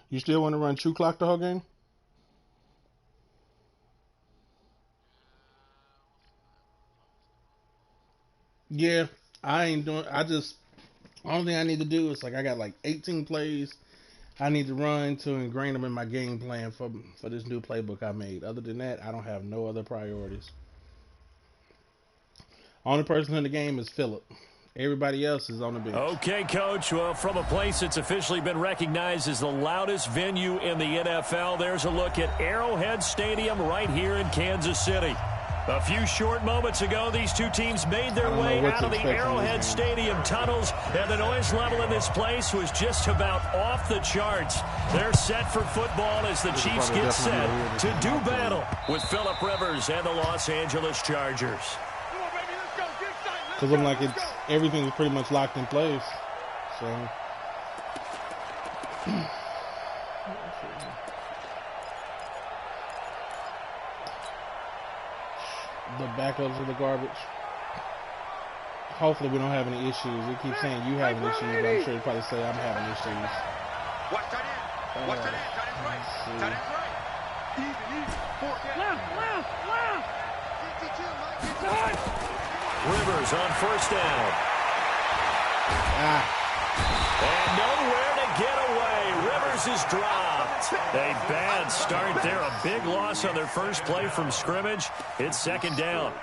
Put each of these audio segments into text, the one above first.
You still want to run true clock the whole game? Yeah, I ain't doing. I just only thing I need to do is like I got like 18 plays I need to run to ingrain them in my game plan for this new playbook I made. Other than that, I don't have no other priorities. Only person in the game is Phillip. Everybody else is on the bench. Okay, Coach. Well, from a place that's officially been recognized as the loudest venue in the NFL, there's a look at Arrowhead Stadium right here in Kansas City. A few short moments ago, these two teams made their way out of the Arrowhead Stadium tunnels, and the noise level in this place was just about off the charts. They're set for football as the Chiefs get set to do battle with Phillip Rivers and the Los Angeles Chargers. Because I'm like, everything is pretty much locked in place. So. The backups are the garbage. Hopefully we don't have any issues. They keep saying you having issues, but I'm sure you probably say I'm having issues. Watch that in. Watch that in. That is right. That is right. Left. Rivers on first down. And nowhere to get away. Rivers is dropped. A bad start there. A big loss on their first play from scrimmage. It's second down.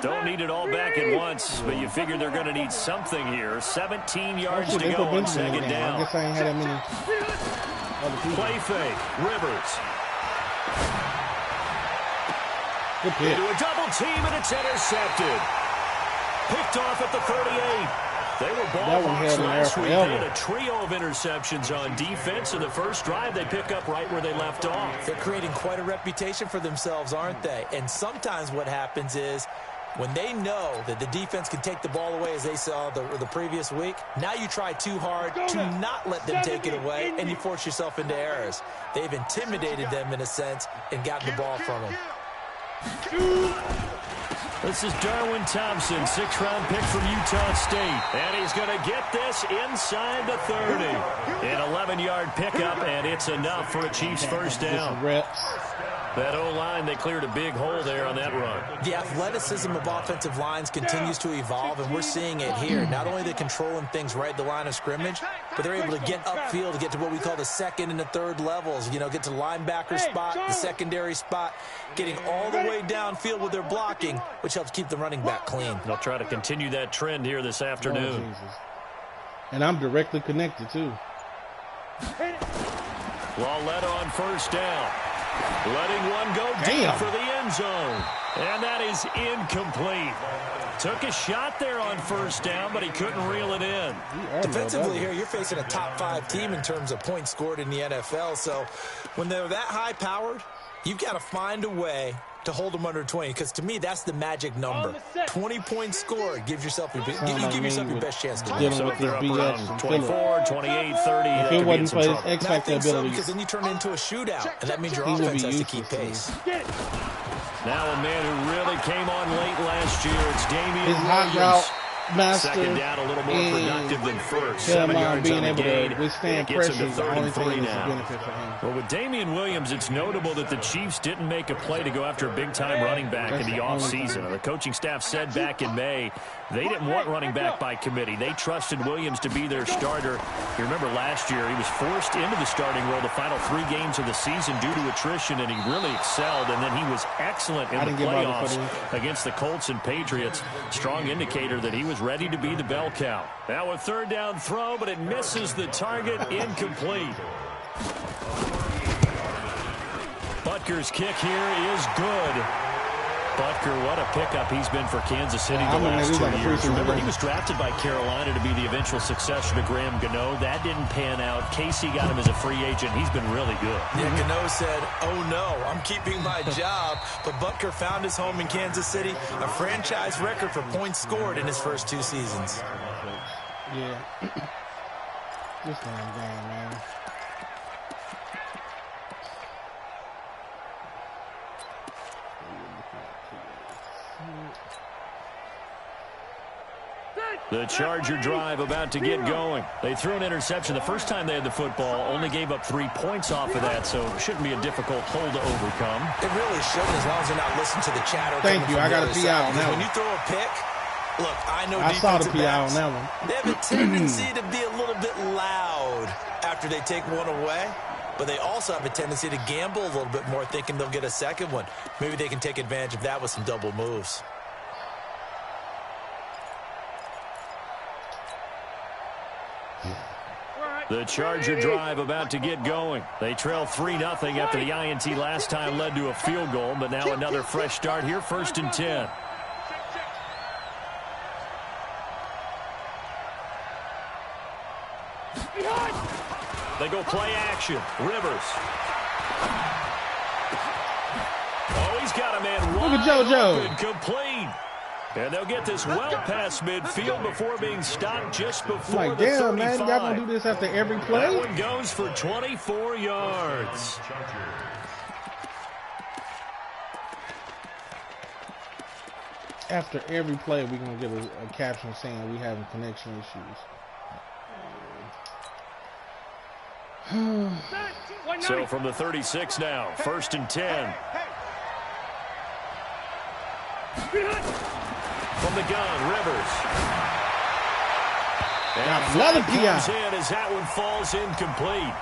Don't need it all back at once, but you figure they're going to need something here. 17 yards to go on second down. I guess I ain't had that many. Play fake. Rivers. Good pick. Into a double team, and it's intercepted. Picked off at the 38. They were ball hawks last week. They had a trio of interceptions on defense. In the first drive, they pick up right where they left off. They're creating quite a reputation for themselves, aren't they? And sometimes what happens is when they know that the defense can take the ball away, as they saw the previous week, now you try too hard to not let them take it away, and you force yourself into errors. They've intimidated them in a sense and gotten the ball from them. This is Darwin Thompson, 6th-round pick from Utah State. And he's going to get this inside the 30. An 11-yard pickup, and it's enough for a Chiefs first down. That O-line, they cleared a big hole there on that run. The athleticism of offensive lines continues to evolve, and we're seeing it here. Not only are they controlling things right at the line of scrimmage, but they're able to get upfield to get to what we call the second and the third levels. You know, get to the linebacker spot, the secondary spot, getting all the way downfield with their blocking, which helps keep the running back clean. They'll try to continue that trend here this afternoon. And I'm directly connected, too. Lauletta on first down. Letting one go deep for the end zone. And that is incomplete. Took a shot there on first down, but he couldn't reel it in. Defensively here, you're facing a top-5 team in terms of points scored in the NFL. So when they're that high-powered, you've got to find a way to hold them under 20, because to me that's the magic number. 20 points scored gives yourself you give yourself your best chance to win. So if they're up around 24, 28, 30, if it wasn't for his X-Factor ability, because then you turn it into a shootout, and that means your offense has to keep pace. Now a man who really came on late last year, it's Damian his Williams. hot route master. Second down, a little more productive than first. 7 Carolina yards being on the able gain. to withstand Gets pressure him to is the 3rd only and thing 3 that's a now. benefit for him. Well, with Damian Williams, it's notable that the Chiefs didn't make a play to go after a big-time running back in the offseason. The coaching staff said back in May they didn't want running back by committee. They trusted Williams to be their starter. You remember last year he was forced into the starting role the final 3 games of the season due to attrition, and he really excelled, and then he was excellent in the playoffs against the Colts and Patriots. Strong indicator that he was ready to be the bell cow. Now a 3rd down throw, but it misses the target. Incomplete. Butker's kick here is good. Butker, what a pickup he's been for Kansas City the last 2 years. Remember, he was drafted by Carolina to be the eventual successor to Graham Gano. That didn't pan out. Casey got him as a free agent. He's been really good. Yeah, Gano said, oh no, I'm keeping my job. But Butker found his home in Kansas City, a franchise record for points scored in his first 2 seasons. Yeah. This damn game, man. The Charger drive about to get going. They threw an interception the first time they had the football, only gave up 3 points off of that, so it shouldn't be a difficult hole to overcome. It really shouldn't, as long as they're not listening to the chatter. Thank you. I got a PI on that one. When you throw a pick, look, I know I saw the PI backs, on that one. they have a tendency to be a little bit loud after they take one away, but they also have a tendency to gamble a little bit more, thinking they'll get a second one. Maybe they can take advantage of that with some double moves. The Charger drive about to get going. They trail 3-0 after the INT last time led to a field goal, but now another fresh start here, 1st and 10. They go play action. Rivers. Oh, he's got a man wide Look at JoJo. open, complete. And they'll get this well past midfield before being stopped just before Like, the damn, 35. man, y'all gonna do this after every play? That one goes for 24 yards. After every play, we're gonna get a caption saying we having connection issues. So from the 36 now, 1st and 10. From the gun, Rivers. And another comes PI. in as that one falls incomplete.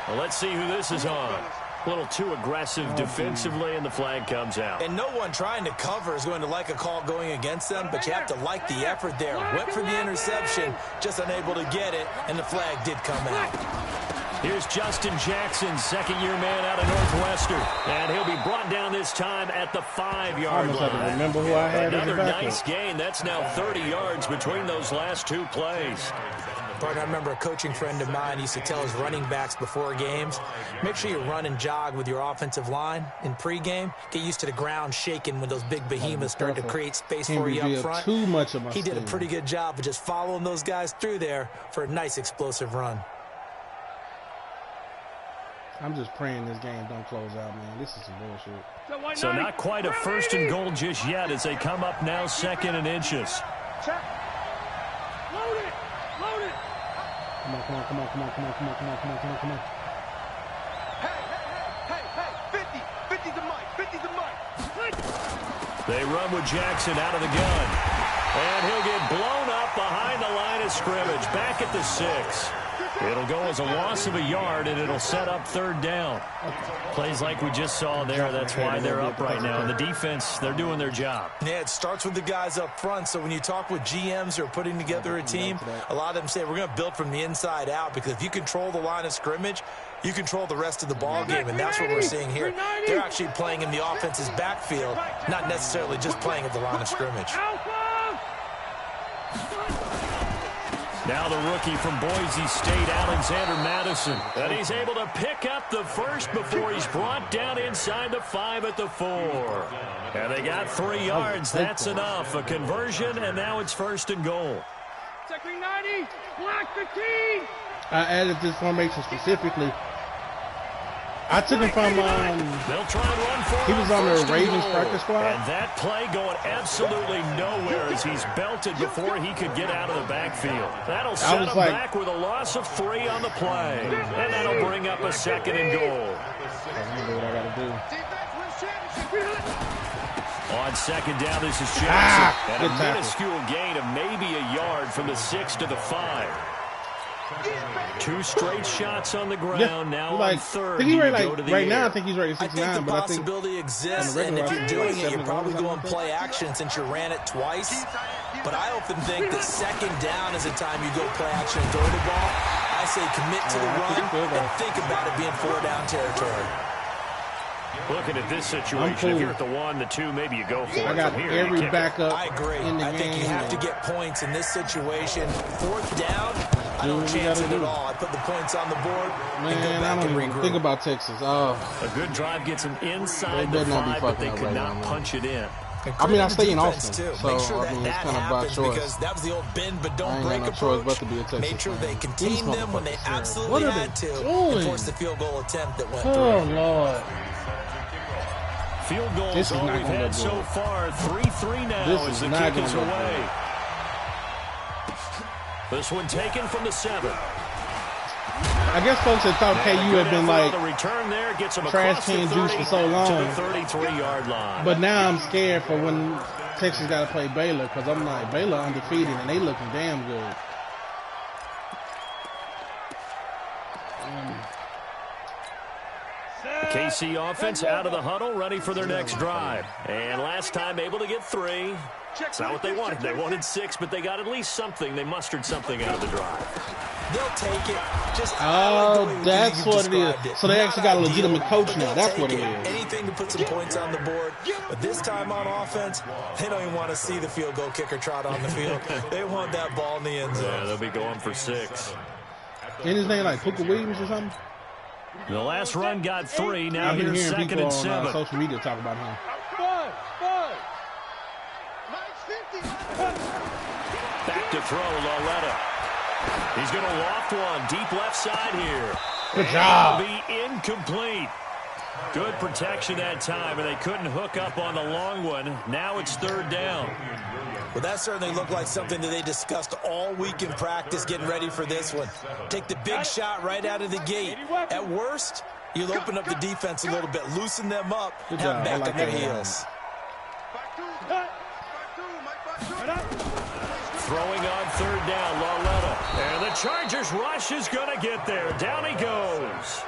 Well, let's see who this is on. A little too aggressive defensively, and the flag comes out. And no one trying to cover is going to like a call going against them, but you have to like the effort there. Went for the interception, just unable to get it, and the flag did come out. Here's Justin Jackson, second-year man out of Northwestern. And he'll be brought down this time at the 5-yard almost have to line. remember who I had as a Another backup. nice gain. That's now 30 yards between those last 2 plays. Partner, I remember a coaching friend of mine used to tell his running backs before games, make sure you run and jog with your offensive line in pregame. Get used to the ground shaking when those big behemoths start to create space for you up front. Too much of my He did a steam. pretty good job of just following those guys through there for a nice explosive run. I'm just praying this game don't close out, man. This is some bullshit. So not quite a 1st and goal just yet as they come up now 2nd and inches. Check. Load it. Load it. Come on, come on, come on, come on, come on, come on, come on, come on, come on, come on. Hey. 50's the mic. 50's the mic. They run with Jackson out of the gun. And he'll get blown up behind the line of scrimmage. Back at the 6. It'll go as a loss of a yard, and it'll set up 3rd down. Plays like we just saw there. That's why they're up right now. And the defense, they're doing their job. Yeah, it starts with the guys up front. So when you talk with GMs who are putting together a team, a lot of them say we're going to build from the inside out, because if you control the line of scrimmage, you control the rest of the ball game, and that's what we're seeing here. They're actually playing in the offense's backfield, not necessarily just playing at the line of scrimmage. Now the rookie from Boise State, Alexander Madison. And he's able to pick up the first before he's brought down inside the 5 at the 4. And they got 3 yards. That's enough. A conversion, and now it's 1st and goal. Second 90. Block the team. I added this formation specifically. I took him from, They'll try and run for he was on the 1st and Ravens goal. practice squad. And that play going absolutely nowhere as he's belted before he could get out of the backfield. That'll set him back with a loss of 3 on the play. And that'll bring up a 2nd and goal. I know what I gotta do. Defense wins championship. On 2nd down, this is Jackson. And good a tackle. minuscule gain of maybe a yard from the 6 to the 5. 2 straight shots on the ground. Now like, on 3rd. I think he's ready, you like, go to the right now, air. I think he's ready to I think 69, the but I think possibility exists, on the and if regular, you're I think doing like it, you're probably 71 going play action since you ran it twice. But I often think that 2nd down is the time you go play action and throw the ball. I say commit to the run and think about it being 4-down territory. Looking at this situation, if you're at the 1, the 2, maybe you go for it. I got From here, every you kick it. backup I agree. in the I game. think you have to get points in this situation. 4th down, I don't what you chance gotta it at do. all. I put the points on the board and go Man, I back don't and even regroup. think about Texas. Oh, A good drive gets them inside They the better not be 5, but they fucking up could right not now, man. punch it in. And I mean, I credit stay to in defense, Austin, too. so, Make sure I that mean, it's that kinda by happens, choice. because that was the old bend but I don't ain't got break no choice approach. but to be a Texas Made sure fan. they These contained them when they motherfuckers, man. absolutely What are had they to doing? and forced the field goal attempt that went oh through. Lord. Field goals This is all not we've gonna had look so good. far. 3-3 now This as is the not kick gonna is look away. good. This one taken from the 7. I guess folks had thought KU had been like the return there, gets him trash can juice for so long. To the 33-yard line. But now I'm scared for when Texas got to play Baylor, because I'm like, Baylor undefeated and they looking damn good. The KC offense out of the huddle, ready for their next drive. And last time able to get 3. It's not what they wanted. They wanted 6, but they got at least something. They mustered something out of the drive. They'll take it. That's what it is. So they actually got a legitimate coach now. That's what it is. Anything to put some points on the board. But this time on offense, they don't even want to see the field goal kicker trot on the field. They want that ball in the end zone. Yeah, they'll be going for 6. Ain't his name like Puka Williams or something? The last run got 3. Now I've been here's hearing 2nd people and on 7. social media talk about him. Back to throw, Loretta. He's going to loft one deep left side here. Good job. It'll be incomplete. Good protection that time, and they couldn't hook up on the long one. Now it's 3rd down. Well, that certainly looked like something that they discussed all week in practice, getting ready for this one. Take the big shot right out of the gate. At worst, you'll open up the defense a little bit, loosen them up, have them back on their heels. Throwing on 3rd down, Loretta. And the Chargers rush is going to get there. Down he goes.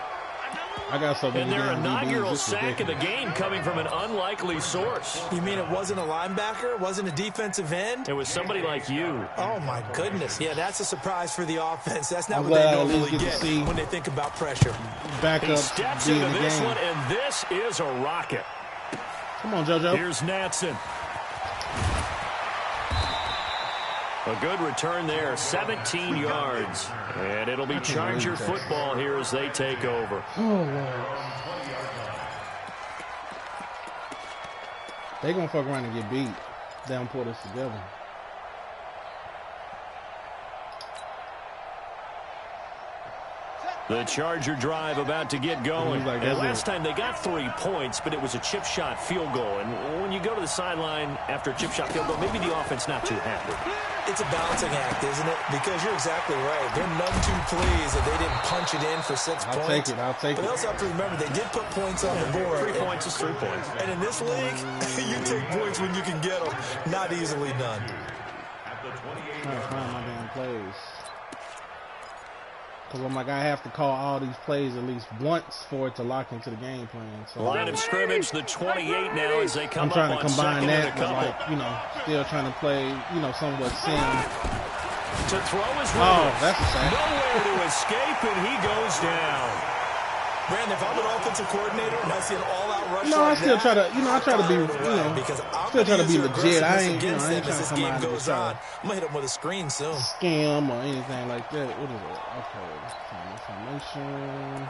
I got something. And their inaugural sack of the game coming from an unlikely source. You mean it wasn't a linebacker? It wasn't a defensive end? It was somebody like you. Oh, my goodness. Yeah, that's a surprise for the offense. That's not what they normally get when they think about pressure. Back he up. Steps into this one, and this is a rocket. Come on, JoJo. Here's Natson. A good return there, 17 yards. And it'll be Charger football here as they take over. Oh, Lord. They're going to fuck around and get beat. They don't put us together. The Charger drive about to get going. Like, and last time they got 3 points, but it was a chip shot field goal. And when you go to the sideline after a chip shot field goal, maybe the offense not too happy. It's a balancing act, isn't it? Because you're exactly right. They're none too pleased that they didn't punch it in for 6 points. I'll take it. But they also have to remember they did put points on the board. 3 points is 3 points. And in this league, you take points when you can get them. Not easily done. I'm trying to find my damn plays. Because I'm like, I have to call all these plays at least once for it to lock into the game plan. So Line of scrimmage, the 28 now as they come I'm trying up to on combine second that and a with, couple. like, you know, still trying to play, you know, somewhat sim. To throw his that's a sack. Nowhere to escape, and he goes down. Brandon, if I'm an offensive coordinator and I see an all-out rush No, I like still that, try to, you know, I try to be, you know, because I'm still try to be gonna use legit. I aggressiveness ain't, you know, against I ain't them trying as to this come game out and goes try on. to I'm going to hit them with a screen soon. scam or anything like that. What is it? Okay, information.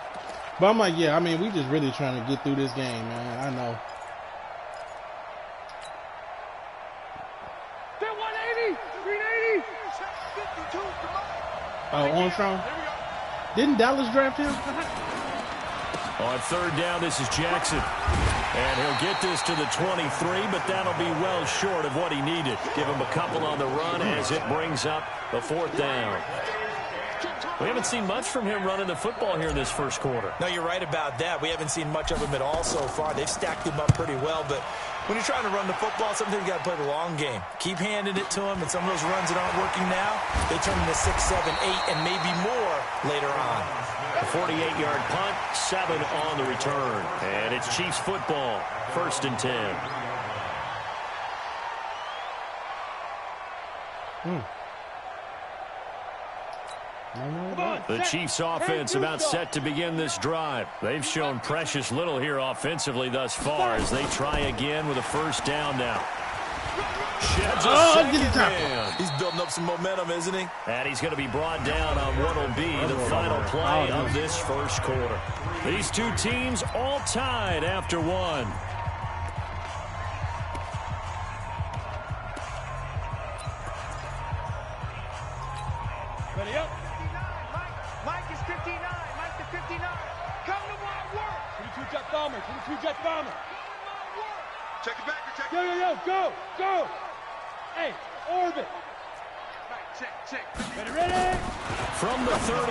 But I'm like, yeah, I mean, we just really trying to get through this game, man. I know. They're 180, 380. Oh, Armstrong? Didn't Dallas draft him? On 3rd down, this is Jackson. And he'll get this to the 23, but that'll be well short of what he needed. Give him a couple on the run as it brings up the 4th down. We haven't seen much from him running the football here in this first quarter. No, you're right about that. We haven't seen much of him at all so far. They've stacked him up pretty well, but when you're trying to run the football, sometimes you got to play the long game. Keep handing it to him, and some of those runs that aren't working now, they turn into 6, 7, 8, and maybe more later on. A 48-yard punt, 7 on the return. And it's Chiefs football, 1st and 10. The Chiefs offense about set to begin this drive. They've shown precious little here offensively thus far as they try again with a 1st down now. Sheds a second man. He's building up some momentum, isn't he? And he's going to be brought down on what will be the final play of this first quarter. These two teams all tied after 1. Ready up. Mike is 59. Mike to 59. Come to my work. 22 jet bomber. 22 jet bomber. Check it back. Check it. Yo, go. Hey, orbit. Ready? From the 38,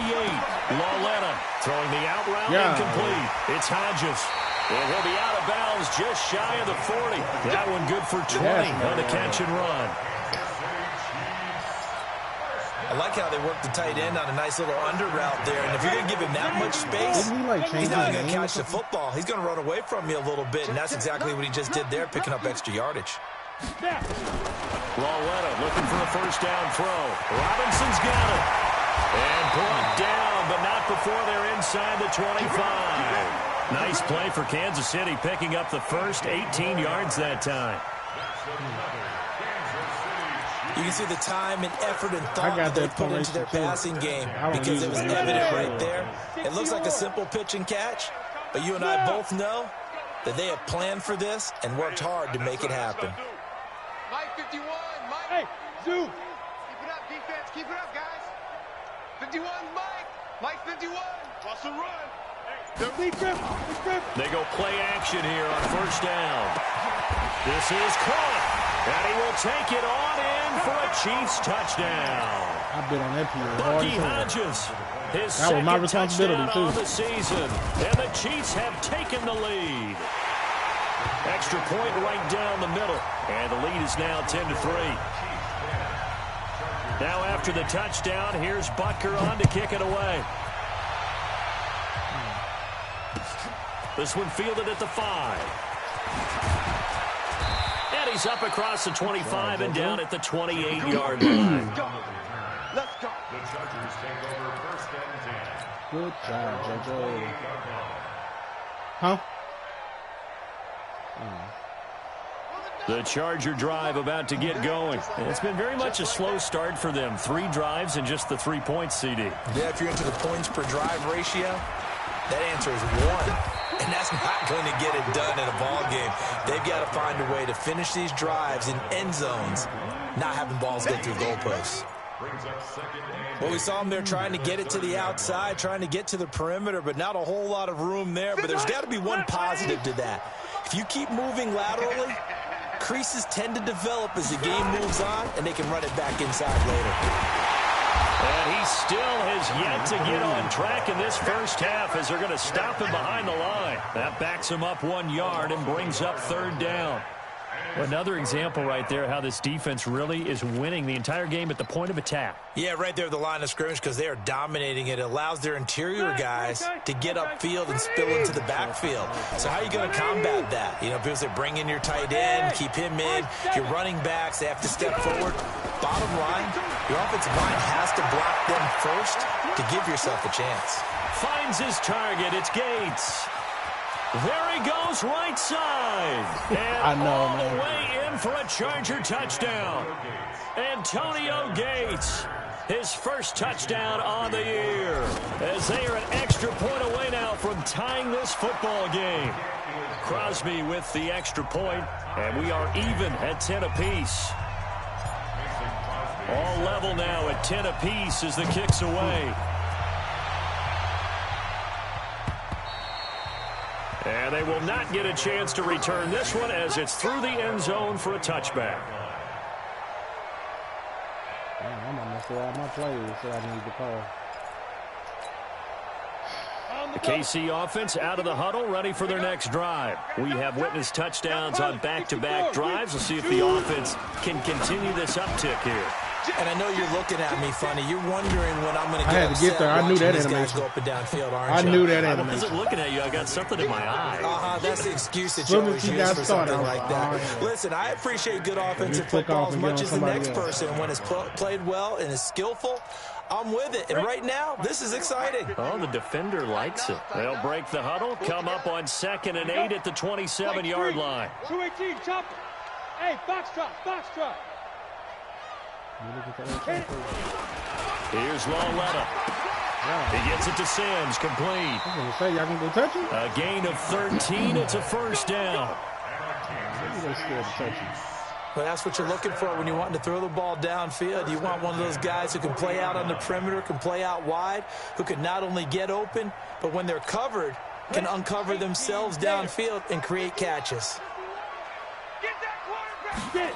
Lauletta throwing the out route incomplete. It's Hodges. And he'll be out of bounds just shy of the 40. That one good for 20 on the catch and run. I like how they work the tight end on a nice little under route there. And if you're going to give him that much space, he's not going to catch the football. He's going to run away from you a little bit, and that's exactly what he just did there, picking up extra yardage. Lauletta looking for a first down throw. Robinson's got it. And brought down, but not before they're inside the 25. Nice play for Kansas City, picking up the first 18 yards that time. You can see the time and effort and thought that they put into their passing game because it was evident right there. It looks like a simple pitch and catch, but you and I both know that they have planned for this and worked hard to make it happen. Mike 51, Mike. Hey, Zoo. Keep it up, defense. Keep it up, guys. 51, Mike. Mike 51. Russell run. They go play action here on first down. This is caught, and he will take it on in for a Chiefs touchdown. I've been on that field. Bucky Hodges, his second touchdown on the season, and the Chiefs have taken the lead. Extra point right down the middle, and the lead is now 10-3. Now after the touchdown, here's Butker on to kick it away. This one fielded at the 5. And he's up across the 25 and down at the 28-yard line. Let's go. Good job, JoJo. Huh? The Charger drive about to get going. It's been very much a slow start for them. 3 drives and just the 3 points, CD. Yeah, if you're into the points per drive ratio, that answer is 1. And that's not going to get it done in a ball game. They've got to find a way to finish these drives in end zones, not having balls go through goalposts. Well, we saw them there trying to get it to the outside, trying to get to the perimeter, but not a whole lot of room there. But there's got to be one positive to that. If you keep moving laterally, creases tend to develop as the game moves on, and they can run it back inside later. And he still has yet to get on track in this first half as they're going to stop him behind the line. That backs him up 1 yard and brings up third down. Another example right there how this defense really is winning the entire game at the point of attack. Yeah, right there at the line of scrimmage because they are dominating it. It allows their interior guys to get upfield and spill into the backfield. So how are you going to combat that? You know, because they bring in your tight end, keep him in. Your running backs, they have to step forward. Bottom line, your offensive line has to block them first to give yourself a chance. Finds his target. It's Gates. There he goes right side. And all the way in for a Charger touchdown. Antonio Gates, his first touchdown on the year. As they are an extra point away now from tying this football game. Crosby with the extra point, and we are even at 10 apiece. All level now at 10 apiece as the kick's away. And they will not get a chance to return this one as it's through the end zone for a touchback. I'm going to mess with all my players, so I need to call. The KC offense out of the huddle, ready for their next drive. We have witnessed touchdowns on back-to-back drives. We'll see if the offense can continue this uptick here. And I know you're looking at me funny. You're wondering when I'm going to get upset. I had to get there. I knew that animation. Go up and downfield, aren't you? I knew that I animation. wasn't looking at you. I got something in my eye. That's the excuse that you always use for something like that. Yeah. Listen, I appreciate good offensive football as much as the next person. When it's played well and is skillful, I'm with it. And right now, this is exciting. Oh, the defender likes it. They'll break the huddle, come up on 2nd and 8 at the 27-yard line. 218, chop. Hey, box truck. Here's Lauletta. He gets it to Sims, complete. I was going to say, y'all can go touch him? A gain of 13. It's a first down. They're scared to touch him. Well, that's what you're looking for when you want to throw the ball downfield. You want one of those guys who can play out on the perimeter, can play out wide, who can not only get open, but when they're covered, can uncover themselves downfield and create catches. Get that quarterback.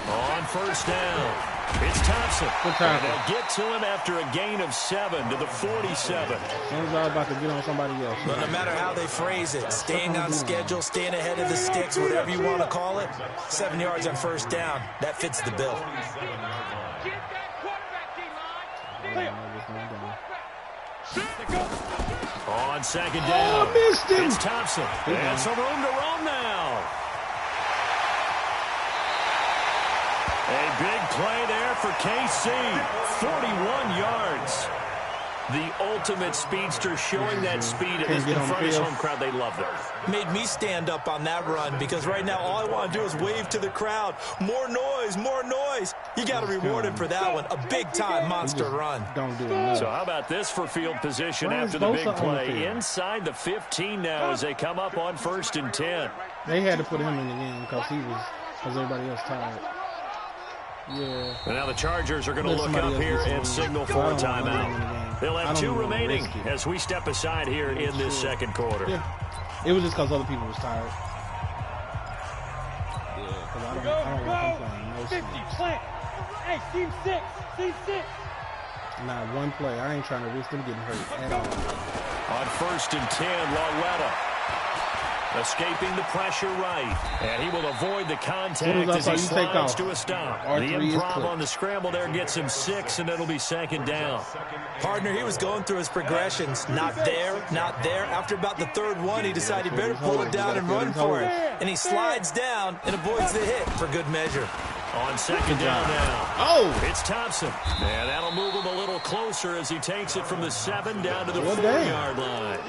On first down. It's Thompson. And they'll get to him after a gain of 7 to the 47. As soon as I'm about to get on somebody else. But no matter how they phrase it, staying on schedule, staying ahead of the sticks, whatever you want to call it, 7 yards on first down, that fits the bill. On second down, missed him. It's Thompson. And some room to roam now. A big play there for KC. 41 yards. The ultimate speedster, showing that speed in front of his home crowd. They love that. Made me stand up on that run because right now all I want to do is wave to the crowd. More noise, more noise. You got to reward him for that one. A big-time monster run. Don't do it. So how about this for field position after the big play? Inside the 15 now as they come up on 1st and 10. They had to put him in the game because everybody else tired. Yeah. And now the Chargers are going to look up here and signal for a timeout. They'll have 2 remaining as we step aside here in this second quarter. Yeah. It was just because other people was tired. Yeah, because I don't want them playing no 50, snaps. plant. Hey, team 6, team 6. Not one play. I ain't trying to risk them getting hurt at all. On 1st and 10, Lawletta escaping the pressure right. And he will avoid the contact as he slides to a stop. The improv on the scramble there gets him 6, and it'll be 2nd down. Partner, he was going through his progressions. Not there, not there. After about the 3rd one, he decided he better pull it down and run for it. And he slides down and avoids the hit for good measure. On 2nd down now. Oh! It's Thompson. And that'll move him a little closer as he takes it from the 7 down to the 4-yard line.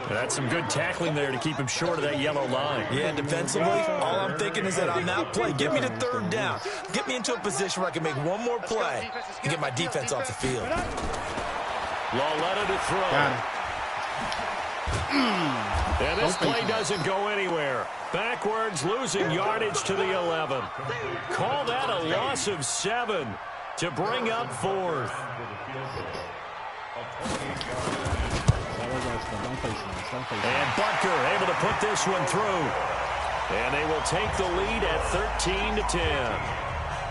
That's some good tackling there to keep him short of that yellow line. Yeah, defensively, all I'm thinking is that on that play, get me to 3rd down. Get me into a position where I can make one more play and get my defense off the field. Lawletta to throw. And this play doesn't go anywhere. Backwards, losing yardage to the 11. Call that a loss of 7 to bring up 4th. And Butker able to put this one through. And they will take the lead at 13 to 10.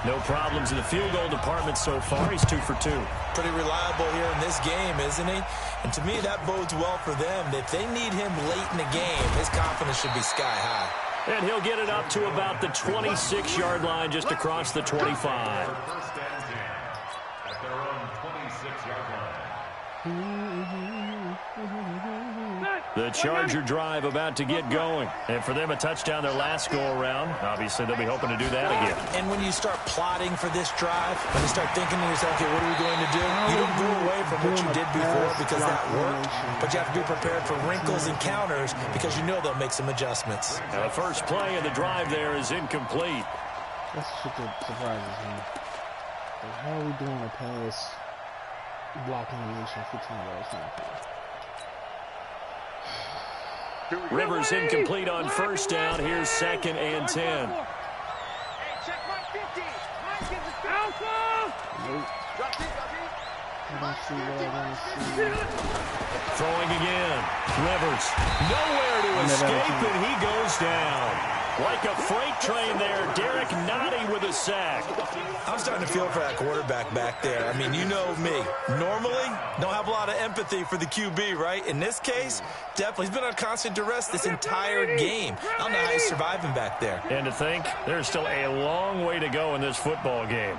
No problems in the field goal department so far. He's 2 for 2. Pretty reliable here in this game, isn't he? And to me, that bodes well for them. If they need him late in the game, his confidence should be sky high. And he'll get it up to about the 26-yard line just across the 25. First and 10 at their own 26-yard line. The Charger drive about to get going. And for them, a touchdown their last go-around. Obviously, they'll be hoping to do that again. And when you start plotting for this drive, when you start thinking to yourself, okay, what are we going to do? You don't go away from what you did before because that worked. But you have to be prepared for wrinkles and counters because you know they'll make some adjustments. Now, the first play of the drive there is incomplete. That's shit that surprises me. Like, how are we doing a pass blocking the nation 15 yards from the field? Rivers incomplete on first down. Here's 2nd and 10. Hey, check my 50. Mike is a Nope. I don't see what I want to see. Throwing again. Rivers nowhere to escape, and he goes down. Like a freight train there, Derek Nottie with a sack. I'm starting to feel for that quarterback back there. I mean, you know me. Normally, don't have a lot of empathy for the QB, right? In this case, definitely. He's been on constant duress this entire game. I don't know how he's surviving back there. And to think, there's still a long way to go in this football game.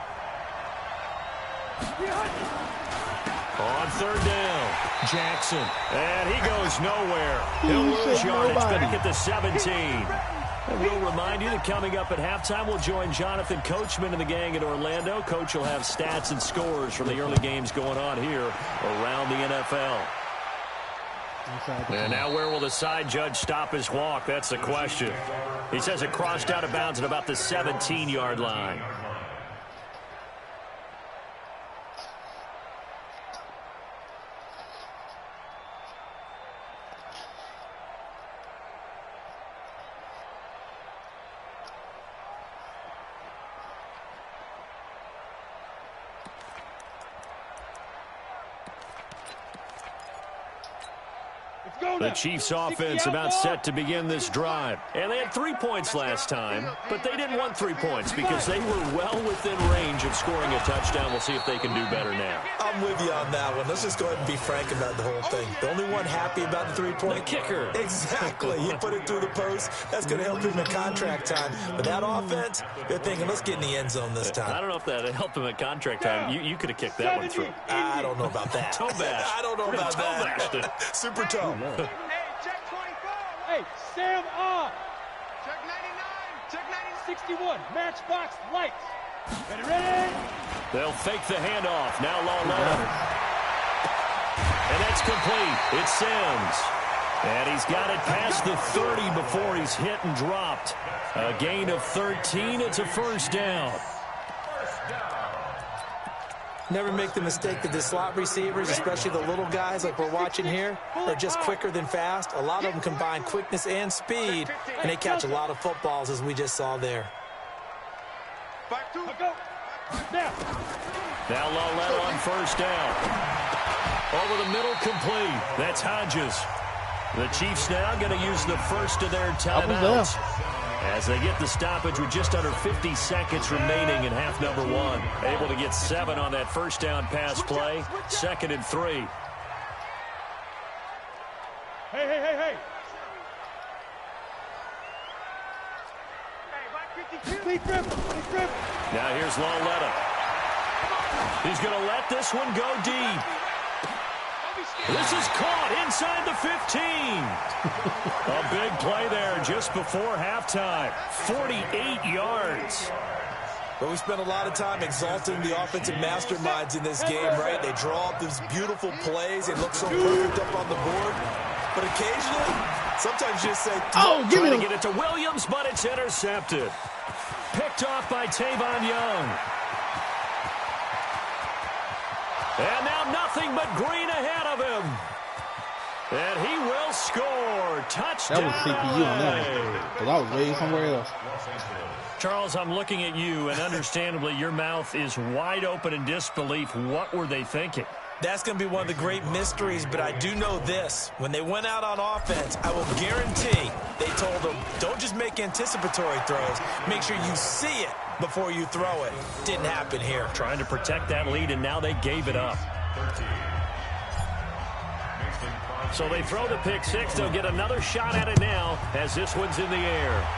On 3rd down, Jackson. And he goes nowhere. He'll lose yardage back at the 17. And we'll remind you that coming up at halftime, we'll join Jonathan Coachman and the gang in Orlando. Coach will have stats and scores from the early games going on here around the NFL. And now where will the side judge stop his walk? That's the question. He says it crossed out of bounds at about the 17-yard line. The Chiefs offense about set to begin this drive. And they had 3 points last time, but they didn't want 3 points because they were well within range of scoring a touchdown. We'll see if they can do better now. I'm with you on that one. Let's just go ahead and be frank about the whole thing. The only one happy about the 3-point? The kicker. Exactly. He put it through the post. That's going to help him in contract time. But that offense, they're thinking, let's get in the end zone this time. I don't know if that helped him at contract time. You could have kicked that one through. I don't know about that. Toe bash. I don't know about that. that. Super toe. Hey, check 24. Hey, Sam on. Check 99. Check 61. Matchbox lights. Ready? They'll fake the handoff. Now Lawler. And that's complete. It's Sims. And he's got it past the 30 before he's hit and dropped. A gain of 13. It's a first down. Never make the mistake that the slot receivers, especially the little guys like we're watching here, are just quicker than fast. A lot of them combine quickness and speed, and they catch a lot of footballs, as we just saw there. Now Lawler on first down. Over the middle, complete. That's Hodges. The Chiefs now going to use the first of their timeouts as they get the stoppage with just under 50 seconds remaining in half number 1. Able to get 7 on that first down pass play. 2nd and 3. Hey. Complete grip. Now here's Lawler. He's going to let this one go deep. This is caught inside the 15. A big play there just before halftime. 48 yards. But we spent a lot of time exalting the offensive masterminds in this game, right? They draw up these beautiful plays. They look so perfect up on the board. But occasionally, sometimes you just say, trying to get it to Williams, but it's intercepted. Picked off by Tavon Young. And now nothing but green ahead of him. And he will score. Touchdown. That was CPU on that one, because I was way somewhere else. Charles, I'm looking at you, and understandably, your mouth is wide open in disbelief. What were they thinking? That's going to be one of the great mysteries, but I do know this. When they went out on offense, I will guarantee they told them, don't just make anticipatory throws. Make sure you see it before you throw it. Didn't happen here. Trying to protect that lead, and now they gave it up. So they throw the pick six. They'll get another shot at it now as this one's in the air.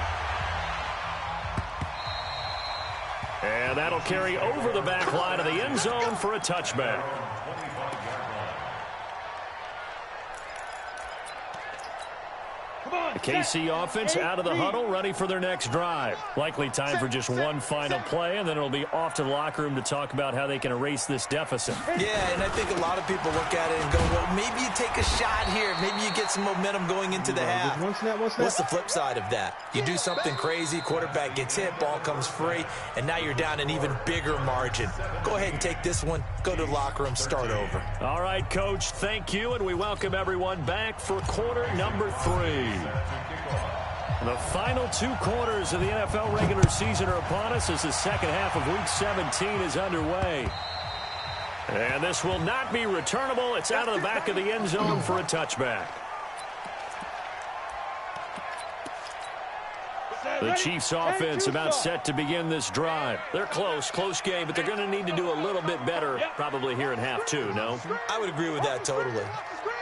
And that'll carry over the back line of the end zone for a touchback. The KC offense out of the huddle, ready for their next drive. Likely time for just one final play, and then it'll be off to the locker room to talk about how they can erase this deficit. Yeah, and I think a lot of people look at it and go, well, maybe you take a shot here. Maybe you get some momentum going into the half. What's the flip side of that? You do something crazy, quarterback gets hit, ball comes free, and now you're down an even bigger margin. Go ahead and take this one, go to the locker room, start over. All right, Coach, thank you, and we welcome everyone back for quarter number 3. The final 2 quarters of the NFL regular season are upon us as the second half of Week 17 is underway. And this will not be returnable. It's out of the back of the end zone for a touchback. The Chiefs offense about set to begin this drive. They're close game, but they're going to need to do a little bit better probably here in half 2, no? I would agree with that totally.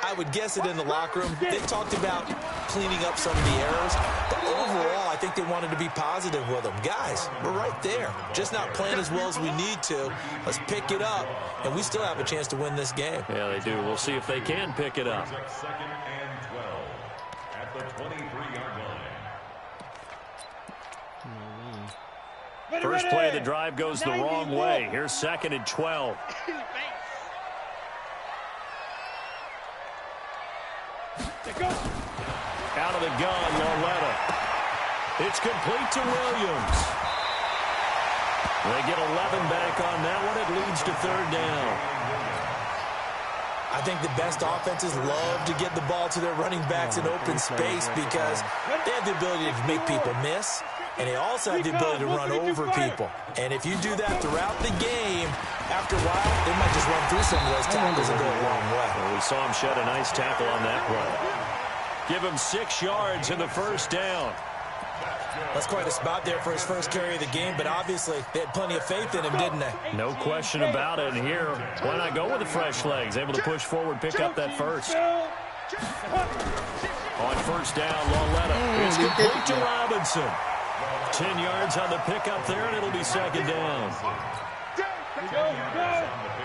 I would guess it in the locker room. They talked about cleaning up some of the errors, but overall, I think they wanted to be positive with them. Guys, we're right there. Just not playing as well as we need to. Let's pick it up, and we still have a chance to win this game. Yeah, they do. We'll see if they can pick it up. 2nd and 12 at the 23-yard line. First play of the drive goes the wrong way. Here's 2nd and 12. Out of the gun, Loretta. It's complete to Williams. They get 11 back on that one. It leads to 3rd down. I think the best offenses love to get the ball to their running backs in open space because they have the ability to make people miss, and they also have the ability to run over people. And if you do that throughout the game, after a while, they might just run through some of those tackles and go a long way. Well, we saw him shed a nice tackle on that play. Give him 6 yards in the first down. That's quite a spot there for his first carry of the game, but obviously they had plenty of faith in him, didn't they? No question about it. And here, why not go with the fresh legs? Able to push forward, pick up that first. On first down, Lauletta. It's complete to Robinson. 10 yards on the pickup there, and it'll be second down.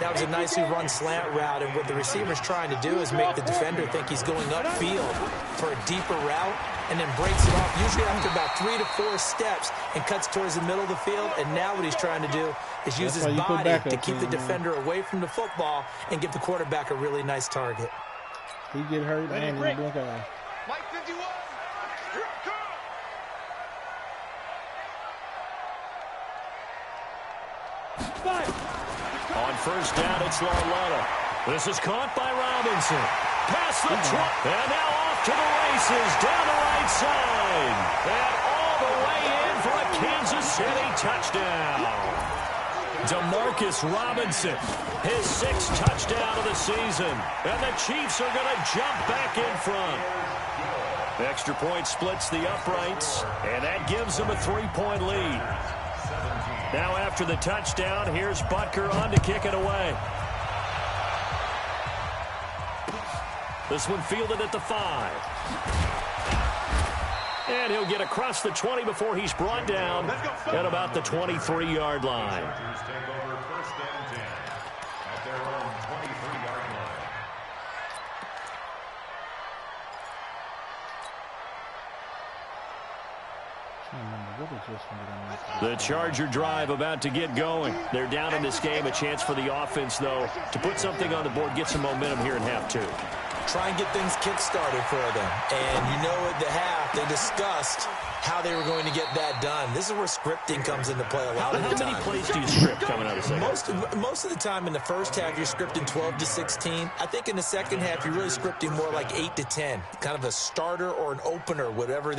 That was a nicely run slant route, and what the receiver's trying to do is make the defender think he's going upfield for a deeper route, and then breaks it off, usually after about 3 to 4 steps, and cuts towards the middle of the field. And now what he's trying to do is use his body to keep the defender away from the football and give the quarterback a really nice target. He get hurt and he back out. Mike 51. On first down, it's Lauletta. This is caught by Robinson. Past the 20. And now off to the races down the right side. And all the way in for a Kansas City touchdown. Demarcus Robinson, his 6th touchdown of the season. And the Chiefs are going to jump back in front. The extra point splits the uprights, and that gives them a 3-point lead. Now after the touchdown, here's Butker on to kick it away. This one fielded at the 5. And he'll get across the 20 before he's brought down at about the 23-yard line. Take over first and 10 at their own 23-yard line. The Charger drive about to get going. They're down in this game. A chance for the offense, though, to put something on the board, get some momentum here in half 2. Try and get things kick-started for them. And you know at the half, they discussed how they were going to get that done. This is where scripting comes into play a lot of the time. How many plays do you script coming out of the second? Most of the time in the first half, you're scripting 12 to 16. I think in the second half, you're really scripting more like 8 to 10. Kind of a starter or an opener, whatever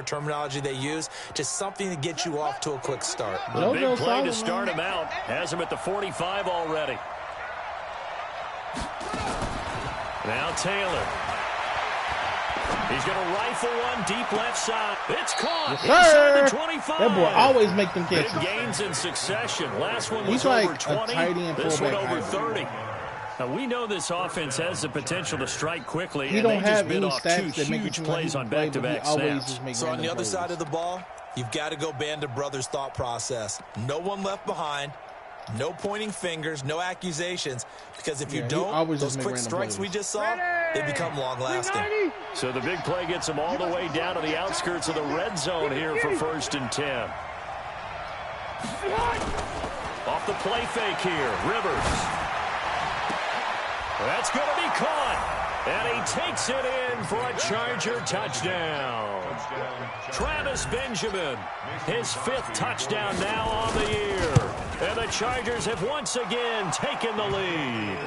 terminology they use. Just something to get you off to a quick start. The big play to start him out. Has him at the 45 already. Now Taylor. He's going to rifle one deep left side. It's caught. Inside the 25. That boy always make them catches. Big gains in succession. Last one was He's over like 20. A tight end this one over hybrid. 30. Now, we know this offense has the potential to strike quickly, He and don't they just have bit any off 2 stats that make huge it plays on back-to-back snaps. So on the other side of the ball, you've got to go Band of Brothers thought process. No one left behind. No pointing fingers, no accusations, because if you don't, those quick strikes we just saw, they become long-lasting. So the big play gets them all the way down to the outskirts of the red zone here for first and 10. Off the play fake here, Rivers. That's going to be caught. And he takes it in for a Charger touchdown. Travis Benjamin, his 5th touchdown now on the year. And the Chargers have once again taken the lead.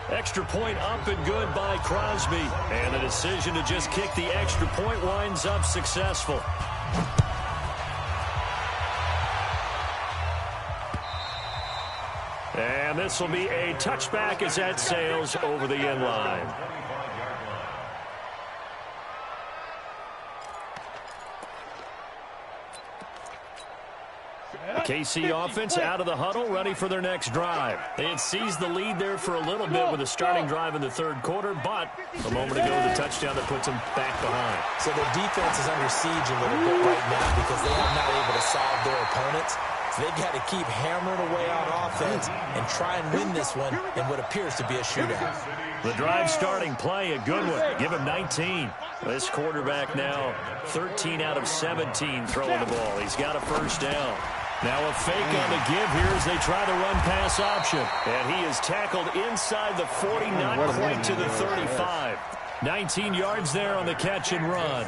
Extra point up and good by Crosby. And the decision to just kick the extra point winds up successful. And this will be a touchback as that sails over the end line. KC offense out of the huddle, ready for their next drive. They had seized the lead there for a little bit with a starting drive in the 3rd quarter, but a moment ago the touchdown that puts them back behind. So their defense is under siege a little bit right now because they are not able to solve their opponents. So they've got to keep hammering away on offense and try and win this one in what appears to be a shootout. The drive starting play, a good one. Give him 19. This quarterback now 13 out of 17 throwing the ball. He's got a first down. Now a fake on the give here as they try the run-pass option. And he is tackled inside the 40, not quite to the 35. 19 yards there on the catch and run.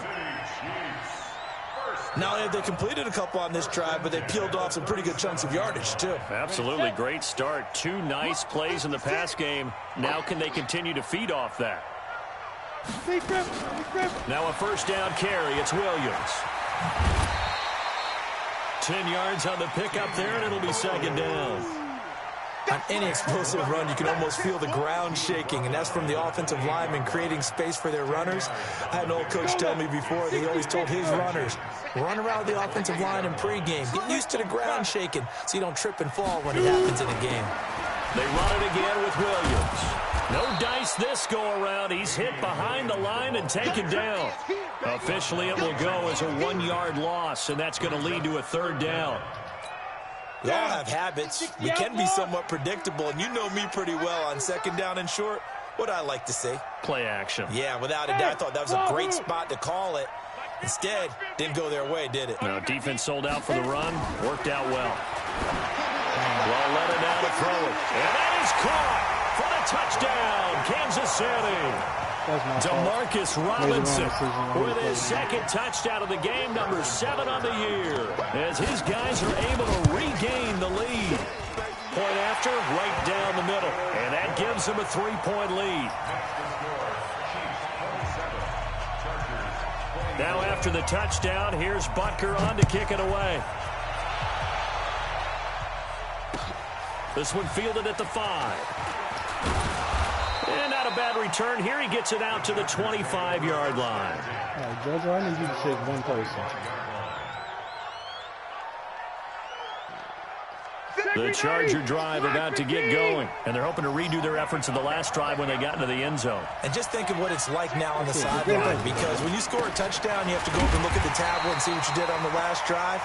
Not only have they completed a couple on this drive, but they peeled off some pretty good chunks of yardage, too. Absolutely. Great start. 2 nice plays in the pass game. Now can they continue to feed off that? Now a first down carry. It's Williams. 10 yards on the pickup there, and it'll be second down. On any explosive run, you can almost feel the ground shaking, and that's from the offensive linemen creating space for their runners. I had an old coach tell me before that he always told his runners, run around the offensive line in pregame. Get used to the ground shaking so you don't trip and fall when it happens in a game. They run it again with Williams. No dice this go-around. He's hit behind the line and taken down. Officially, it will go as a 1-yard loss, and that's going to lead to a 3rd down. We all have habits. We can be somewhat predictable, and you know me pretty well on 2nd down and short. What I like to say? Play action. Yeah, without a doubt. I thought that was a great spot to call it. Instead, didn't go their way, did it? No, defense sold out for the run. Worked out well. Well, let it down to throw it. And that is caught for the touchdown, Kansas City. DeMarcus Robinson with his 2nd touchdown of the game, number 7 on the year, as his guys are able to regain the lead. Point after, right down the middle, and that gives them a 3-point lead. Now after the touchdown, here's Butker on to kick it away. This one fielded at the 5. And not a bad return here. He gets it out to the 25-yard line. All right, Jojo, I need you to shake one person. The Charger drive about to get going, and they're hoping to redo their efforts in the last drive when they got into the end zone. And just think of what it's like now on the sideline, because when you score a touchdown, you have to go up and look at the tablet and see what you did on the last drive.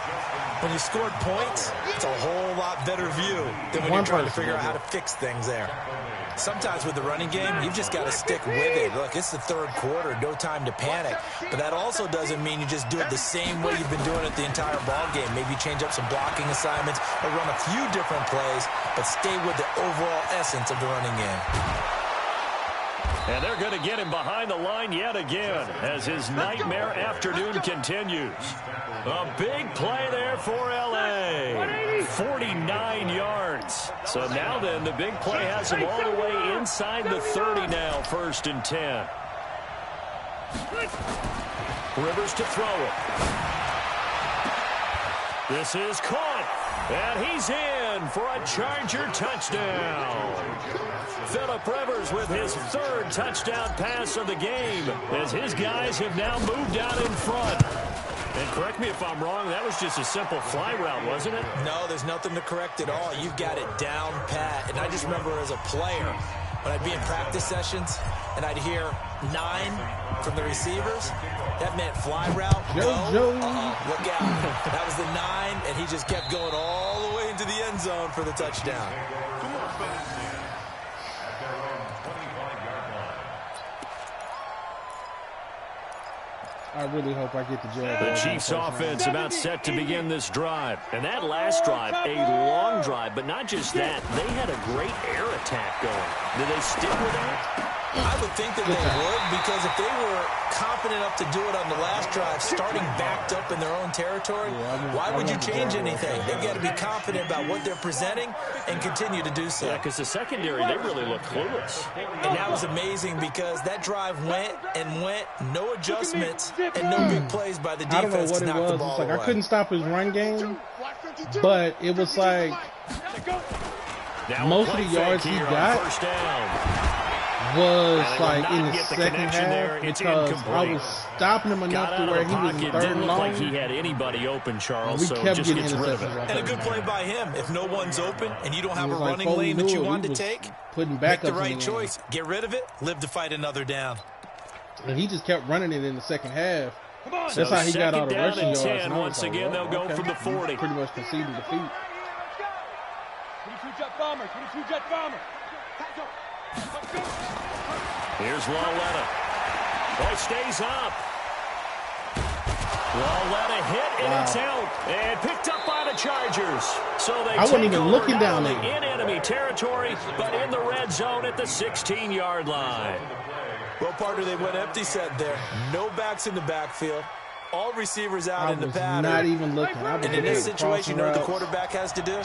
When you scored points, it's a whole lot better view than when you're trying to figure out how to fix things there. Sometimes with the running game, you've just got to stick with it. Look, it's the 3rd quarter, no time to panic. But that also doesn't mean you just do it the same way you've been doing it the entire ball game. Maybe change up some blocking assignments or run a few different plays, but stay with the overall essence of the running game. And they're going to get him behind the line yet again as his nightmare afternoon continues. A big play there for L.A. 49 yards. So now then, the big play has him all the way inside the 30 now, 1st and 10. Rivers to throw it. This is caught. And he's in for a Charger touchdown. Phillip Rivers with his 3rd touchdown pass of the game as his guys have now moved out in front. And correct me if I'm wrong, that was just a simple fly route, wasn't it? No, there's nothing to correct at all. You've got it down pat. And I just remember as a player, when I'd be in practice sessions and I'd hear 9 from the receivers, that meant fly route, go, look out. That was the 9, and he just kept going all the way into the end zone for the touchdown. I really hope I get the job. The Chiefs offense about set to begin this drive. And that last drive, a long drive, but not just that. They had a great air attack going. Do they stick with that? I would think that they would, because if they were confident enough to do it on the last drive, starting backed up in their own territory, why would you change anything? They've got to be confident about what they're presenting and continue to do so. Yeah, because the secondary, they really look clueless. And that was amazing because that drive went and went, no adjustments, and no big plays by the defense. I don't know what it was. It's like I couldn't stop his run game, but it was like most of the yards he got was like in the second half because I was stopping him enough to where he was in 3rd and long. Like he had anybody open, Charles, we kept just getting gets rid of it. And a good play by him. If no one's open and you don't have a running lane that you want to take, make the right choice. Get rid of it, live to fight another down. And he just kept running it in the second half. That's how he got all the rushing yards. 10. Once again, they'll go from the 40. Pretty much conceded defeat. 22-jet bomber, 22-jet bomber. Here's Lauletta. Oh, he stays up. Lauletta hit, and it's out. And picked up by the Chargers. So they I wasn't even looking down there. In enemy territory, but in the red zone at the 16-yard line. Well, partner, they went empty set there. No backs in the backfield. All receivers out in the pattern. Not even looking. And in this situation, you know what the quarterback has to do?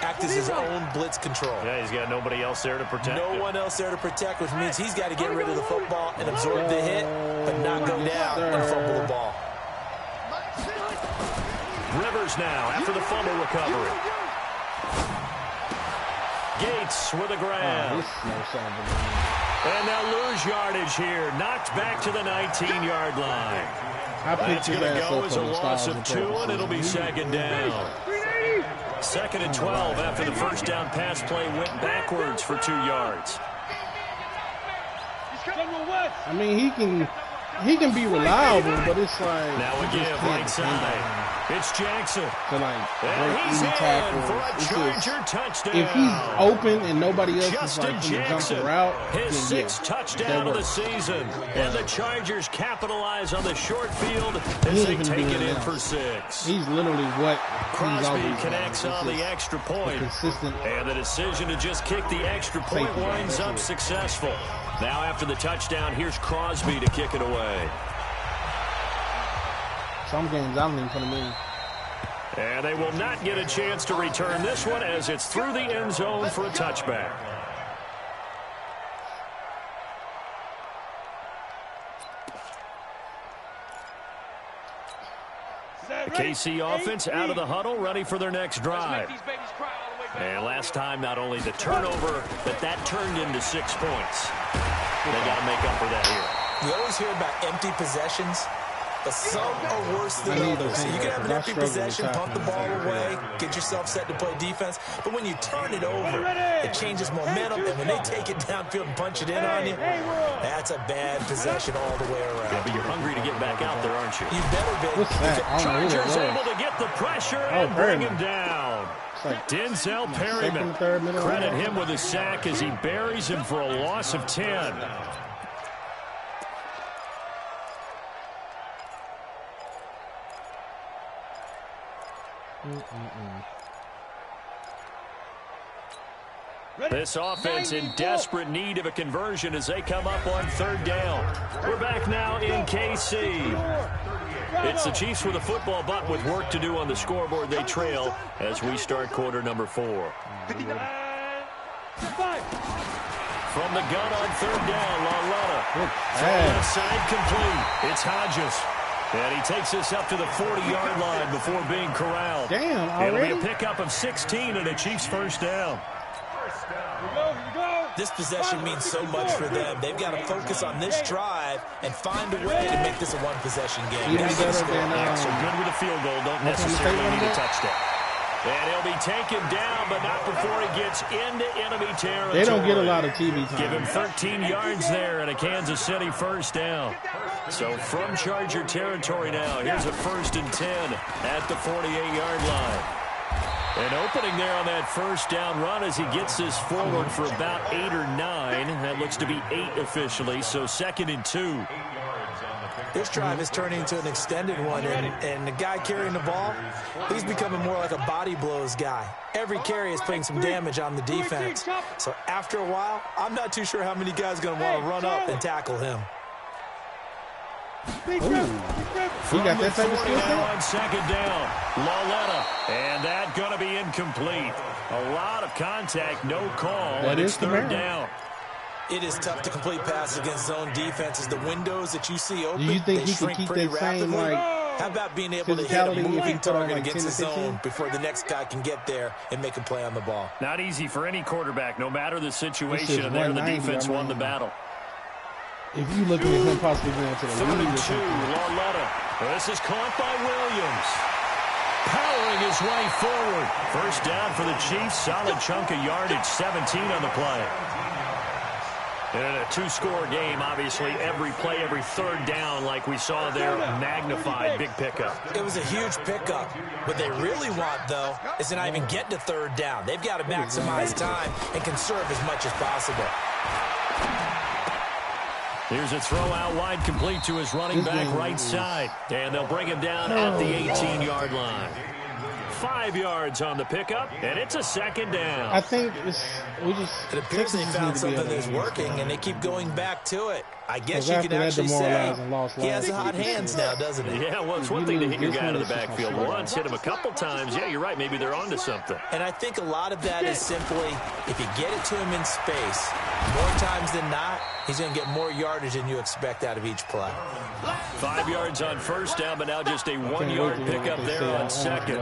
Act as his own blitz control. Yeah, he's got nobody else there to protect him. No one else there to protect, which means he's got to get rid of the football and absorb the hit, but not go down and fumble the ball. Rivers now after the fumble recovery. Gates with a grab. And they'll lose yardage here. Knocked back to the 19-yard line. That's going to go as a loss of 2, and it'll be second down. 2nd and 12 after the first down pass play went backwards for 2 yards. I mean, he can be reliable, but it's like now a give right side. It's Jackson. To like break he's in tackles. for a Charger touchdown. If he's open and nobody else Justin is like jump the route, his then 6th touchdown of the season. And the Chargers capitalize on the short field as they take it in for 6. He's literally what Crosby connects on the extra point. Consistent. And the decision to just kick the extra point winds up successful. Now after the touchdown, here's Crosby to kick it away. Some games I don't even put him in. And they will not get a chance to return this one as it's through the end zone for a touchback. The KC offense out of the huddle, ready for their next drive. And last time, not only the turnover, but that turned into 6 points. They got to make up for that here. You always hear about empty possessions, but some are worse than others. You can have an empty possession, pump the ball away, get yourself set to play defense, but when you turn it over, it changes momentum, and when they take it downfield and punch it in on you, that's a bad possession all the way around. Yeah, but you're hungry to get back out there, aren't you? You better be. What's that? Chargers able to get the pressure and bring him down. Like Denzel Perryman, credit him with a sack as he buries him for a loss of 10. This offense in desperate need of a conversion as they come up on 3rd down. We're back now in KC. It's the Chiefs with a football, but with work to do on the scoreboard, they trail as we start quarter number 4. From the gun on 3rd down, Laletta. From left side complete. It's Hodges. And he takes us up to the 40-yard line before being corralled. Damn, already? It'll be a pickup of 16 and a Chiefs first down. This possession means so much for them. They've got to focus on this drive and find a way to make this a one-possession game. So good with a field goal. Don't necessarily need a touchdown. And he'll be taken down, but not before he gets into enemy territory. They don't get a lot of TV time. Give him 13 yards there and a Kansas City first down. So from Charger territory now, here's a 1st and 10 at the 48-yard line. An opening there on that first down run as he gets this forward for about 8 or 9. That looks to be 8 officially, so 2nd and 2. This drive is turning into an extended one, and the guy carrying the ball, he's becoming more like a body blows guy. Every carry is putting some damage on the defense. So after a while, I'm not too sure how many guys are going to want to run up and tackle him. He got that type of skill set? On 2nd down, Laletta, and that going to be incomplete. A lot of contact, no call, and it's 3rd down. It is tough to complete passes against zone defenses. The windows that you see open, do you think they he shrink can keep pretty that same, rapidly. like, how about being able to hit a moving target like against the zone before the next guy can get there and make a play on the ball? Not easy for any quarterback, no matter the situation, and there the defense won the battle. If you looking at him possibly going to the 3rd and 2, Laletta. This is caught by Williams. Powering his way forward. First down for the Chiefs. Solid chunk of yardage, 17 on the play. In a 2-score game, obviously, every play, every 3rd down, like we saw there, magnified, big pickup. It was a huge pickup. What they really want, though, is to not even get to 3rd down. They've got to maximize time and conserve as much as possible. Here's a throw out wide, complete to his running back right side. And they'll bring him down at the 18-yard line. 5 yards on the pickup, and it's a 2nd down. I think it appears they found something that's working, and they keep going back to it. I guess you could actually say he has hot hands now, doesn't he? Yeah, well, it's one thing to hit your guy out of the backfield once, hit him a couple times. Yeah, you're right. Maybe they're onto something. And I think a lot of that is simply if you get it to him in space, More times than not, he's going to get more yardage than you expect out of each play. 5 yards on first down, but now just a 1-yard pickup there on second.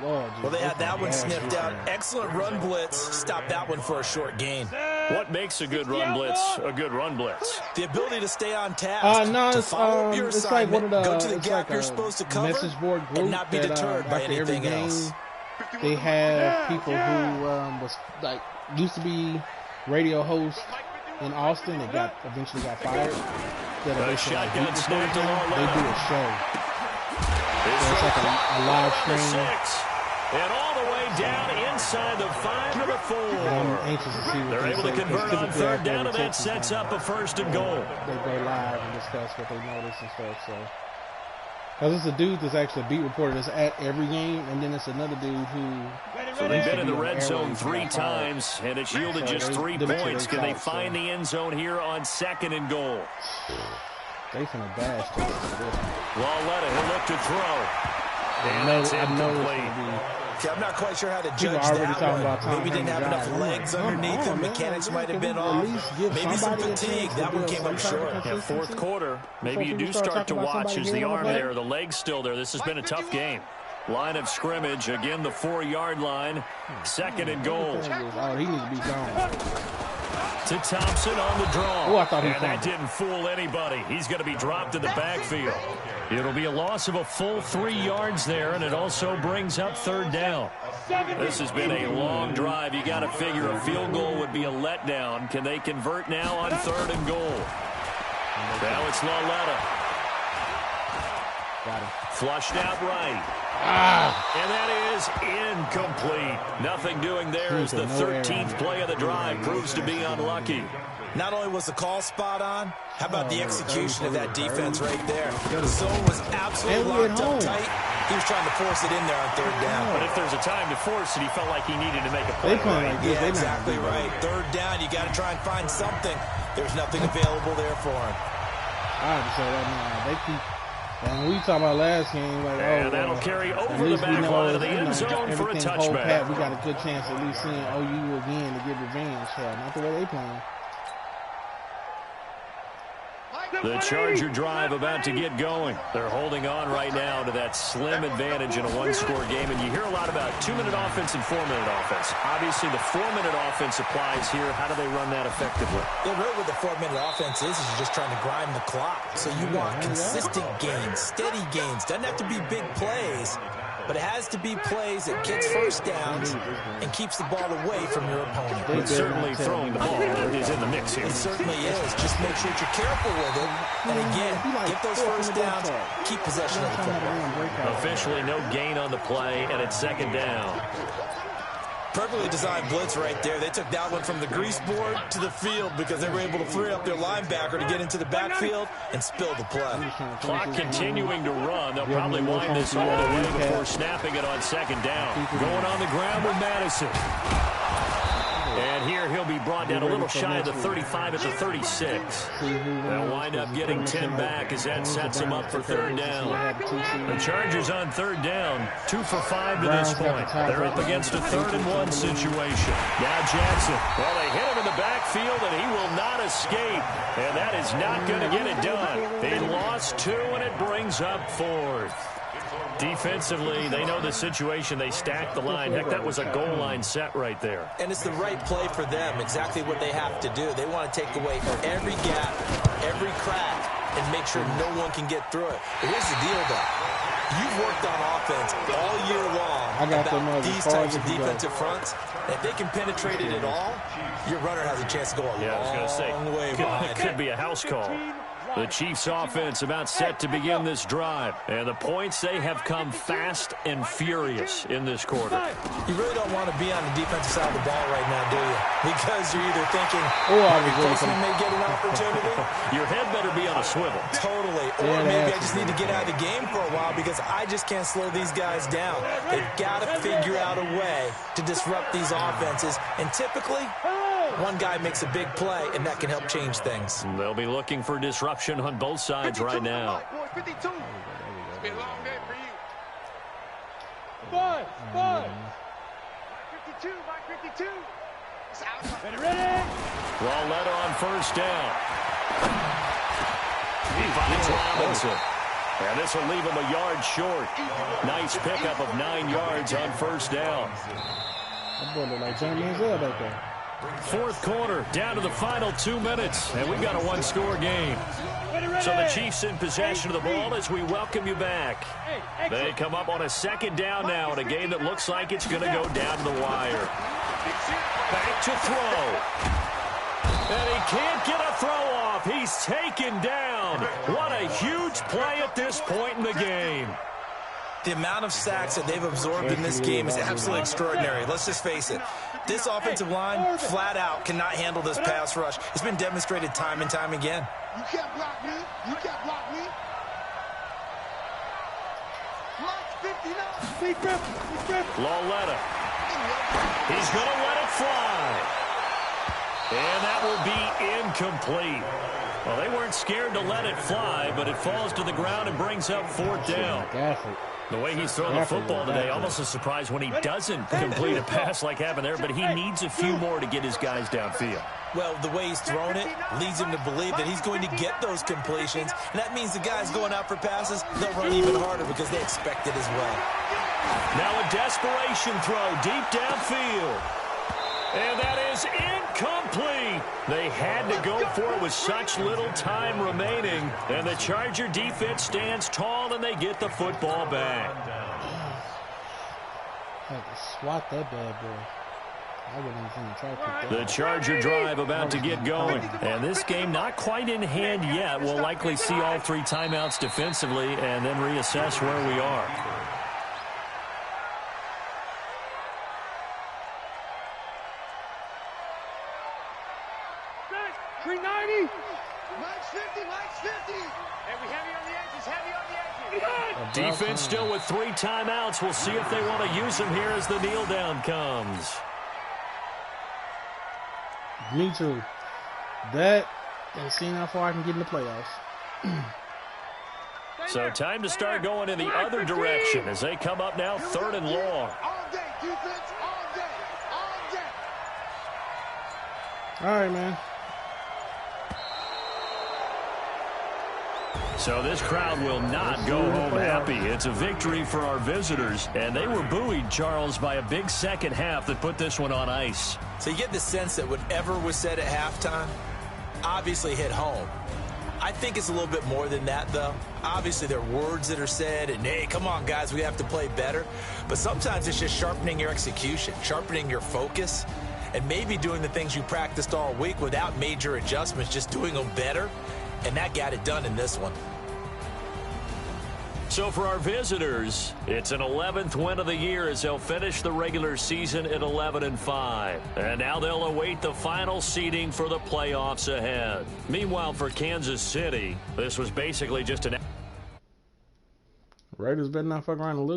Well, they had that one sniffed out. Excellent run blitz. Stop that one for a short gain. What makes a good run blitz a good run blitz? The ability to stay on task, no, to follow up your assignment, like go to the gap you're supposed to cover, message board group and not be deterred by after every anything game, else. They have people who was like used to be radio hosts in Austin that eventually got fired. The shotgun snapped along. They do a show. So it's like a live stream. And all the way down inside the 5 to the 4. I'm anxious to see what they're able to convert on third down, and that sets up a 1st and goal. They go live and discuss what they notice and stuff. So, because it's a dude that's actually a beat reporter that's at every game, and then it's another dude who. So they've been in the red zone 3 times, and it's yielded just 3 points. Can they find the end zone here on 2nd and goal? They finna bash this. Lauletta, he'll look to throw. And that's incomplete. I'm not quite sure how to judge that one. Maybe didn't have enough legs underneath him. Mechanics might have been off. Maybe some fatigue. That one came up short. Yeah, 4th quarter. Maybe you do start to watch as the arm there, the leg's still there. This has been a tough game. Line of scrimmage, again the 4-yard line. 2nd and goal. Oh, he needs to be gone. To Thompson on the draw. Oh, I thought he and that didn't fool anybody. He's going to be dropped in the backfield. It'll be a loss of a full 3 yards there, and it also brings up 3rd down. This has been a long drive. You got to figure a field goal would be a letdown. Can they convert now on 3rd and goal? Now it's Lauletta. Got him. Flushed out right. And that is incomplete. Nothing doing there as the 13th play of the drive proves to be unlucky. Not only was the call spot on, how about the execution of that defense right there? The zone was absolutely locked up tight. He was trying to force it in there on 3rd down. But if there's a time to force it, he felt like he needed to make a play. Yeah, exactly right. 3rd down, you got to try and find something. There's nothing available there for him. I have to say that now. They keep. And we talked about last game, like, and that'll carry over the back line of the end zone for a touchback. We got a good chance of at least seeing OU again to get revenge. Not the way they playing. The Charger drive about to get going. They're holding on right now to that slim advantage in a 1-score game. And you hear a lot about 2-minute offense and 4-minute offense. Obviously, the 4-minute offense applies here. How do they run that effectively? Yeah, really what the 4-minute offense is you're just trying to grind the clock. So you want consistent gains, steady gains. Doesn't have to be big plays, but it has to be plays that gets first downs and keeps the ball away from your opponent. But certainly throwing the ball is in the mix here. It certainly is. Just make sure that you're careful with it. And again, get those first downs, keep possession of the football. Officially no gain on the play, and it's 2nd down. Perfectly designed blitz right there. They took that one from the grease board to the field because they were able to free up their linebacker to get into the backfield and spill the play. Clock continuing to run. They'll probably wind this all the way before snapping it on 2nd down. Going on the ground with Madison. And here he'll be brought down a little shy of the 35 at the 36. They'll wind up getting 10 back as that sets them up for 3rd down. The Chargers on 3rd down, 2 for 5 to this point. They're up against a 3rd and 1 situation. Now Jackson. Well, they hit him in the backfield, and he will not escape. And that is not going to get it done. They lost 2, and it brings up 4th. Defensively, they know the situation. They stack the line. Heck, that was a goal line set right there. And it's the right play for them, exactly what they have to do. They want to take away every gap, every crack, and make sure no one can get through it. But here's the deal, though. You've worked on offense all year long about these types of defensive fronts. If they can penetrate it at all, your runner has a chance to go a long way behind. It could be a house call. The Chiefs offense about set to begin this drive. And the points, they have come fast and furious in this quarter. You really don't want to be on the defensive side of the ball right now, do you? Because you're either thinking, we may get an opportunity. Your head better be on a swivel. Totally. Or maybe I just need to get out of the game for a while because I just can't slow these guys down. They've got to figure out a way to disrupt these offenses. And typically, one guy makes a big play, and that can help change things. They'll be looking for disruption on both sides right now. 52. It's been a long day for you. 5. 52, Mike 52. Lauletta on first down. He finds Robinson. And this will leave him a yard short. Nice pickup of 9 yards on first down. That boy look like Johnny Manziel back there. Fourth quarter, down to the final 2 minutes, and we've got a one-score game. So the Chiefs in possession of the ball as we welcome you back. They come up on a second down now in a game that looks like it's going to go down to the wire. Back to throw. And he can't get a throw off. He's taken down. What a huge play at this point in the game. The amount of sacks that they've absorbed in this game is absolutely extraordinary. Let's just face it. This offensive line, flat out, cannot handle this pass rush. It's been demonstrated time and time again. You can't block me. You can't block me. Block 59. Lauletta. He's going to let it fly. And that will be incomplete. Well, they weren't scared to let it fly, but it falls to the ground and brings up fourth down. The way he's throwing the football today, almost a surprise when he doesn't complete a pass like happened there, but he needs a few more to get his guys downfield. Well, the way he's thrown it leads him to believe that he's going to get those completions, and that means the guys going out for passes, they'll run even harder because they expect it as well. Now a desperation throw deep downfield. And that is incomplete. They had to go for it with such little time remaining. And the Charger defense stands tall, and they get the football back. I had to swat that bad boy. I wouldn't even try to pick that. The Charger drive about to get going. And this game not quite in hand yet. We'll likely see all 3 timeouts defensively and then reassess where we are. Defense still with 3 timeouts. We'll see if they want to use them here as the kneel down comes. Me too. That and seeing how far I can get in the playoffs. So time to start going in the other direction as they come up now 3rd and long. All day, defense, all day, all day. All right, man. So this crowd will not go home happy. It's a victory for our visitors, and they were buoyed, Charles, by a big second half that put this one on ice. So you get the sense that whatever was said at halftime obviously hit home. I think it's a little bit more than that, though. Obviously, there are words that are said, and, hey, come on, guys, we have to play better. But sometimes it's just sharpening your execution, sharpening your focus, and maybe doing the things you practiced all week without major adjustments, just doing them better. And that got it done in this one. So for our visitors, it's an 11th win of the year as they'll finish the regular season at 11-5. And now they'll await the final seeding for the playoffs ahead. Meanwhile, for Kansas City, this was basically just an... Raiders better not fuck around and lose.